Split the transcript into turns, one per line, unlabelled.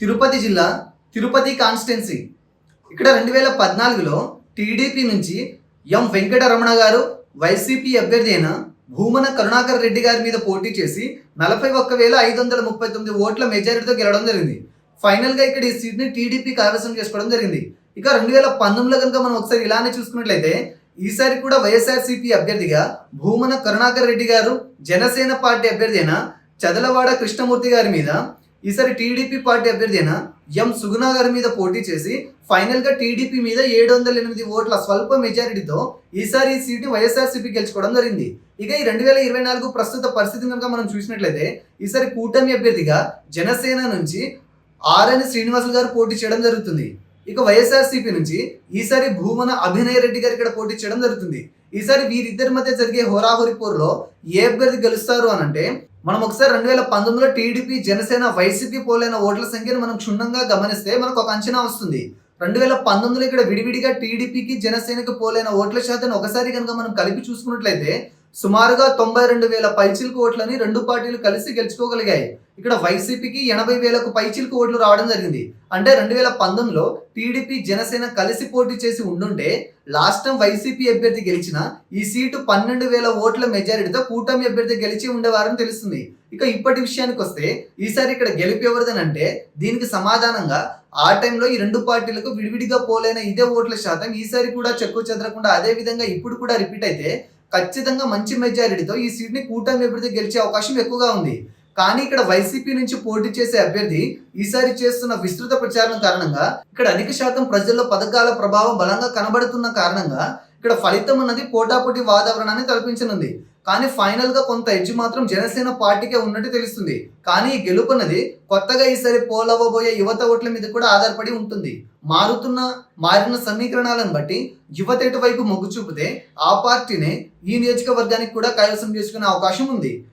తిరుపతి జిల్లా తిరుపతి కాన్స్టిట్యున్సీ. ఇక్కడ 2014లో టీడీపీ నుంచి ఎం వెంకటరమణ గారు వైసీపీ అభ్యర్థి అయిన భూమన కరుణాకర్ రెడ్డి గారి మీద పోటీ చేసి 41,539 ఓట్ల మెజారిటీతో గెలవడం జరిగింది. ఫైనల్గా ఇక్కడ ఈ సీట్ని టీడీపీ కైవసం చేసుకోవడం జరిగింది. ఇక 2019లో కనుక మనం ఒకసారి ఇలానే చూసుకున్నట్లయితే ఈసారి కూడా వైఎస్ఆర్సీపీ అభ్యర్థిగా భూమన కరుణాకర్ రెడ్డి గారు జనసేన పార్టీ అభ్యర్థి అయిన చదలవాడ కృష్ణమూర్తి గారి మీద, ఈసారి టీడీపీ పార్టీ అభ్యర్థి అయిన ఎం సుగుణ గారి మీద పోటీ చేసి ఫైనల్గా టీడీపీ మీద 708 ఓట్ల స్వల్ప మెజారిటీతో ఈసారి ఈ సీట్ని వైఎస్ఆర్సీపీ గెలుచుకోవడం జరిగింది. ఇక ఈ 2024 ప్రస్తుత పరిస్థితిని కనుక మనం చూసినట్లయితే ఈసారి కూటమి అభ్యర్థిగా జనసేన నుంచి ఆర్ఎన్ శ్రీనివాసులు గారు పోటీ చేయడం జరుగుతుంది. ఇక వైఎస్ఆర్సీపీ నుంచి ఈసారి భూమన అభినయ్ రెడ్డి గారు ఇక్కడ పోటీ చేయడం జరుగుతుంది. ఈసారి వీరిద్దరి మధ్య జరిగే హోరాహోరీ పోరులో ఏ అభ్యర్థి గెలుస్తారు అని అంటే, మనం ఒకసారి 2019లో టీడీపీ జనసేన వైసీపీ పోలైన ఓట్ల సంఖ్యను మనం క్షుణ్ణంగా గమనిస్తే మనకు ఒక అంచనా వస్తుంది. 2019లో ఇక్కడ విడివిడిగా టీడీపీకి జనసేనకి పోలైన ఓట్ల శాతాన్ని ఒకసారి కనుక మనం కలిపి చూసుకున్నట్లయితే సుమారుగా 92,000 పైచిలకు ఓట్లని రెండు పార్టీలు కలిసి గెలుచుకోగలిగాయి. ఇక్కడ వైసీపీకి 80,000 పైచిలకు ఓట్లు రావడం జరిగింది. అంటే 2019లో టీడీపీ జనసేన కలిసి పోటీ చేసి ఉండుంటే లాస్ట్ టైం వైసీపీ అభ్యర్థి గెలిచిన ఈ సీటు 12,000 ఓట్ల మెజారిటీతో కూటమి అభ్యర్థి గెలిచి ఉండేవారని తెలుస్తుంది. ఇక ఇప్పటి విషయానికి వస్తే ఈసారి ఇక్కడ గెలిపి ఎవరిదని అంటే, దీనికి సమాధానంగా ఆ టైంలో ఈ రెండు పార్టీలకు విడివిడిగా పోలైన ఇదే ఓట్ల శాతం ఈసారి కూడా చెక్కు చెదరకుండా అదే విధంగా ఇప్పుడు కూడా రిపీట్ అయితే ఖచ్చితంగా మంచి మెజారిటీతో ఈ సీట్ని కూటమి అభ్యర్థి గెలిచే అవకాశం ఎక్కువగా ఉంది. కానీ ఇక్కడ వైసీపీ నుంచి పోటీ చేసే అభ్యర్థి ఈసారి చేస్తున్న విస్తృత ప్రచారం కారణంగా, ఇక్కడ అధిక శాతం ప్రజల్లో పథకాల ప్రభావం బలంగా కనబడుతున్న కారణంగా ఇక్కడ ఫలితం అన్నది పోటాపోటీ వాతావరణాన్ని కల్పించనుంది. కానీ ఫైనల్ గా కొంత ఎడ్జ్ మాత్రం జనసేన పార్టీకే ఉన్నట్టు తెలుస్తుంది. కానీ ఈ గెలుపు అన్నది కొత్తగా ఈసారి పోలవబోయే యువత ఓట్ల మీద కూడా ఆధారపడి ఉంటుంది. మారిన సమీకరణాలను బట్టి యువత ఎటువైపు మొగ్గు చూపితే ఆ పార్టీనే ఈ నియోజకవర్గానికి కూడా కైవసం చేసుకునే అవకాశం ఉంది.